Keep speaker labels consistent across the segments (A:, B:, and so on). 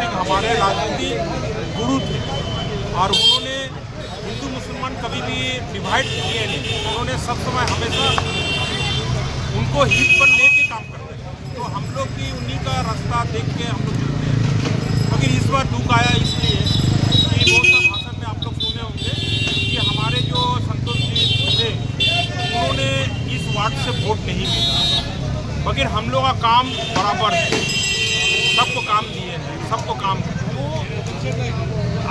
A: सिंह हमारे राजनीतिक गुरु थे और उन्होंने हिंदू मुसलमान कभी भी डिवाइड किए नहीं। उन्होंने सब समय हमेशा उनको हित पर लेके काम करते हैं। तो हम लोग भी उन्हीं का रास्ता देख के हम लोग चलते हैं। मगर इस बार दुख आया इसलिए कि बहुत सा भाषण में आप लोग सुने होंगे कि हमारे जो संतोष जी थे उन्होंने इस वार्ड से वोट नहीं मिला। मगर हम लोग का काम बराबर है, सबको काम दिए हैं, सबको काम। तो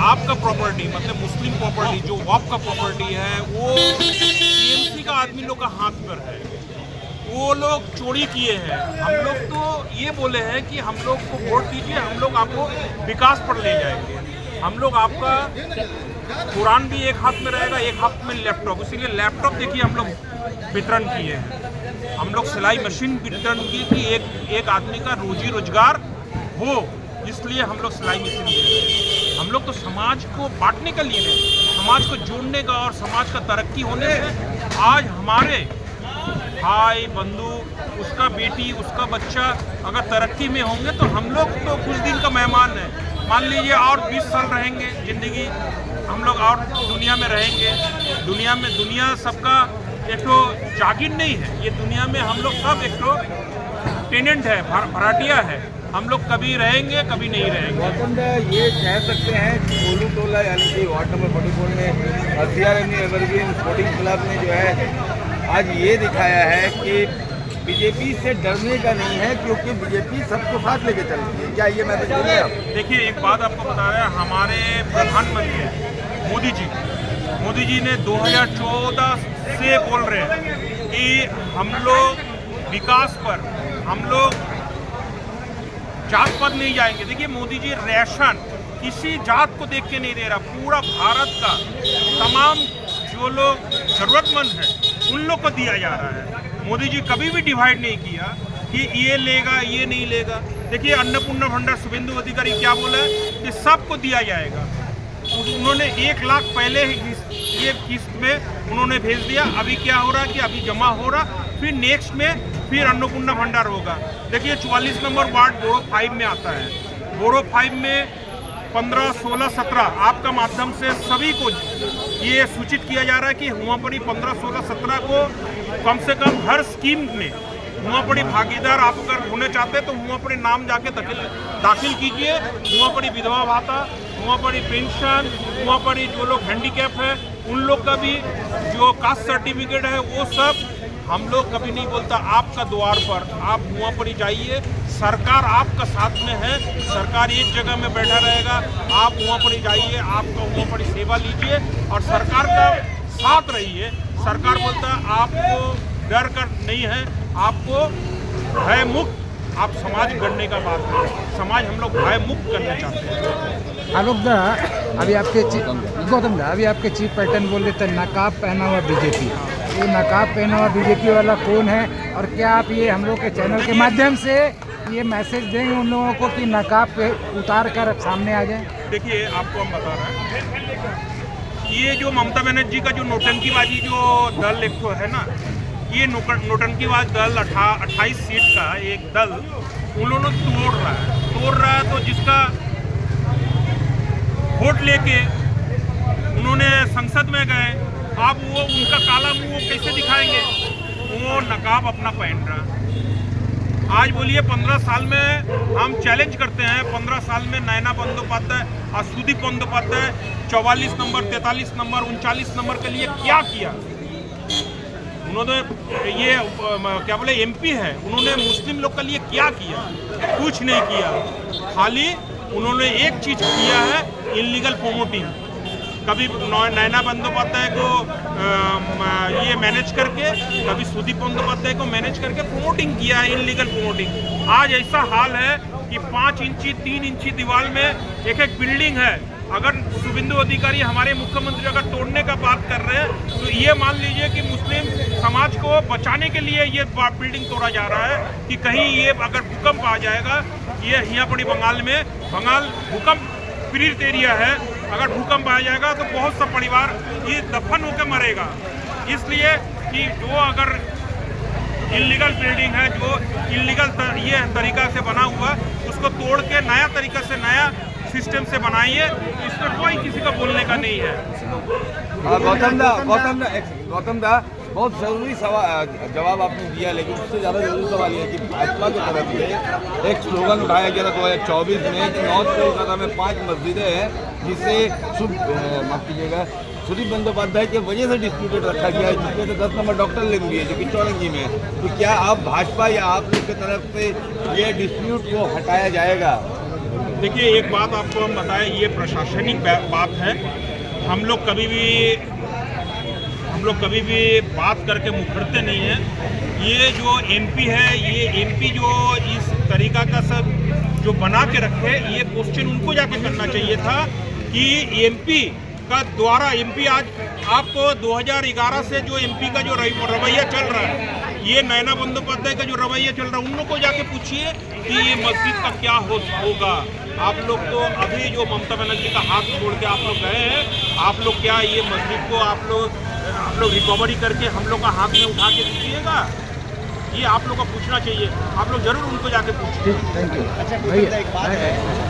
A: आपका प्रॉपर्टी मतलब मुस्लिम प्रॉपर्टी जो वक्फ का प्रॉपर्टी है वो टीएमसी का आदमी लोग का हाथ पर है। वो लोग चोरी किए हैं। हम लोग तो ये बोले हैं कि हम लोग को वोट दीजिए, हम लोग आपको विकास पर ले जाएंगे। हम लोग आपका कुरान भी एक हाथ में रहेगा, एक हाथ में लैपटॉप। इसीलिए लैपटॉप देखिए हम लोग वितरण किए हैं। हम लोग सिलाई मशीन वितरण की कि एक आदमी का रोजी रोजगार हो, इसलिए हम लोग सिलाई मशीन दे रहे हैं। हम लोग तो समाज को बांटने के लिए नहीं, समाज को जोड़ने का और समाज का तरक्की होने से आज हमारे भाई बंधु उसका बेटी उसका बच्चा अगर तरक्की में होंगे तो हम लोग तो कुछ दिन का मेहमान है। मान लीजिए और 20 साल रहेंगे ज़िंदगी, हम लोग और दुनिया में रहेंगे। दुनिया सबका एक तो जागीर नहीं है, ये दुनिया में हम लोग सब एक तो टेनेंट है, भराटिया है। हम लोग कभी रहेंगे कभी नहीं रहेंगे।
B: गौतम भाई ये कह सकते हैं कि गोलू टोला यानी कि वार्ड नंबर 44 में सीआरएम एवरग्रीन स्पोर्टिंग क्लब ने जो है आज ये दिखाया है कि बीजेपी से डरने का नहीं है, क्योंकि बीजेपी सबको साथ लेके चलती है। क्या ये मैसेज दे रहे हैं आप?
A: देखिए एक बात आपको बता रहे हैं, हमारे प्रधानमंत्री मोदी जी ने 2014 से बोल रहे हैं कि हम लोग विकास पर हम लोग जात पात नहीं जाएंगे। देखिए मोदी जी रेशन किसी जात को देख के नहीं दे रहा, पूरा भारत का तमाम जो लोग जरूरतमंद हैं उन लोग को दिया जा रहा है। मोदी जी कभी भी डिवाइड नहीं किया कि ये लेगा ये नहीं लेगा। देखिए अन्नपूर्णा भंडार शुभेंदु अधिकारी क्या बोला है कि सबको दिया जाएगा। उन्होंने 1 लाख पहले ये किस्त में उन्होंने भेज दिया। अभी क्या हो रहा है कि अभी जमा हो रहा, फिर नेक्स्ट में फिर अन्नपूर्णा भंडार होगा। देखिए 44 नंबर वार्ड बोरो 5 में आता है। बोरो 5 में 15, 16, 17 आपका माध्यम से सभी को ये सूचित किया जा रहा है कि हुआपड़ी 15, 16, 17 को कम से कम हर स्कीम में हुआपड़ी भागीदार आप अगर होने चाहते हैं तो हुआपड़ी नाम जाके दाखिल कीजिए। हुआपड़ी विधवा भाता, हुआपड़ी पेंशन, हुआपड़ी जो लोग हैंडीकैप है उन लोग का भी जो कास्ट सर्टिफिकेट है वो सब हम लोग कभी नहीं बोलता। आपका द्वार पर आप वहाँ पर ही जाइए, सरकार आपका साथ में है, सरकार एक जगह में बैठा रहेगा। आप वहाँ पर ही जाइए, आपका वहाँ पर ही सेवा लीजिए और सरकार का साथ रहिए। सरकार बोलता आपको डर कर नहीं है, आपको भय मुक्त आप समाज गढ़ने का बात है। समाज हम लोग भय मुक्त करना चाहते हैं।
C: आलोक दा अभी आपके गौतम दा अभी आपके चीफ पैटर्न बोल रहे थे नकाब पहना हुआ बीजेपी। ये नकाब पहना हुआ बीजेपी वाला कौन है और क्या आप ये हम लोग के चैनल के माध्यम से ये मैसेज देंगे उन लोगों को कि नकाब पे उतार कर सामने आ जाए?
A: देखिए आपको हम बता रहे हैं, ये जो ममता बनर्जी का जो नोटंकीबाजी जो दल एक तो है ना, ये नोटंकीबाज दल 28 सीट का एक दल उन्होंने तोड़ रहा है। तो जिसका वोट लेके उन्होंने संसद में गए, अब वो उनका काला मुंह वो कैसे दिखाएंगे? वो नकाब अपना पहन रहा। आज बोलिए 15 साल में हम चैलेंज करते हैं, 15 साल में नैना बंदोपाध्याय और Sudeep Bandopadhyay 44 number 43 number 39 number के लिए क्या किया? उन्होंने ये क्या बोले एमपी है, उन्होंने मुस्लिम लोग के लिए क्या किया? कुछ नहीं किया। खाली उन्होंने एक चीज़ किया है, इलीगल प्रमोटिंग। कभी नैना बंदोपाध्याय को ये मैनेज करके, कभी सुदीप बंदोपाध्याय को मैनेज करके प्रमोटिंग किया है, इलीगल प्रमोटिंग। आज ऐसा हाल है कि 5 इंची 3 इंची दीवार में एक बिल्डिंग है। अगर शुभेंदु अधिकारी हमारे मुख्यमंत्री अगर तोड़ने का बात कर रहे हैं तो ये मान लीजिए कि मुस्लिम समाज को बचाने के लिए ये बिल्डिंग तोड़ा जा रहा है कि कहीं ये अगर भूकंप आ जाएगा। ये हियापड़ी बंगाल भूकंप पीड़ित एरिया है, अगर भूकंप आ जाएगा तो बहुत सा परिवार ये दफन होकर मरेगा। इसलिए कि जो अगर इलीगल बिल्डिंग है, जो इलीगल ये तरीका से बना हुआ, उसको इसको तोड़ के नया तरीके से नया सिस्टम से बनाइए, इसमें कोई किसी का बोलने का नहीं है।
B: गौतम दा बहुत ज़रूरी जवाब आपने दिया, लेकिन उससे ज़्यादा ज़रूरी सवाल ये है कि भाजपा की तरफ से एक स्लोगन उठाया गया था 2024 में कि नॉर्थ कोलकाता में 5 मस्जिदें हैं जिससे माफ़ कीजिएगा सुदीप बंदोपाध्याय की वजह से डिस्प्यूटेड रखा गया है, जिसमें से 10 नंबर डॉक्टर लिंग भी है जो कि चौरंगी में है। तो क्या आप भाजपा या आप लोग की तरफ से ये डिस्प्यूट को हटाया जाएगा?
A: देखिए, एक बात आपको हम बताएं, ये प्रशासनिक बात है। हम लोग कभी भी बात करके मुखरते नहीं हैं। ये जो एमपी है, ये एमपी जो इस तरीका का सब जो बना के रखे, ये क्वेश्चन उनको जाके करना चाहिए था कि एमपी का द्वारा एमपी आज आपको 2011 से जो एमपी का जो रवैया चल रहा है, ये नैना बंदोपाध्याय का जो रवैया चल रहा है, उन लोग को जाके पूछिए कि ये मस्जिद का क्या होगा। आप लोग तो अभी जो ममता बनर्जी का हाथ छोड़ के आप लोग गए हैं, आप लोग क्या ये मस्जिद को आप लोग रिकवरी करके हम लोग का हाथ में उठा के दीजिएगा? ये आप लोग को पूछना चाहिए, आप लोग जरूर उनको जाके पूछिए।
C: Thank you. अच्छा भैया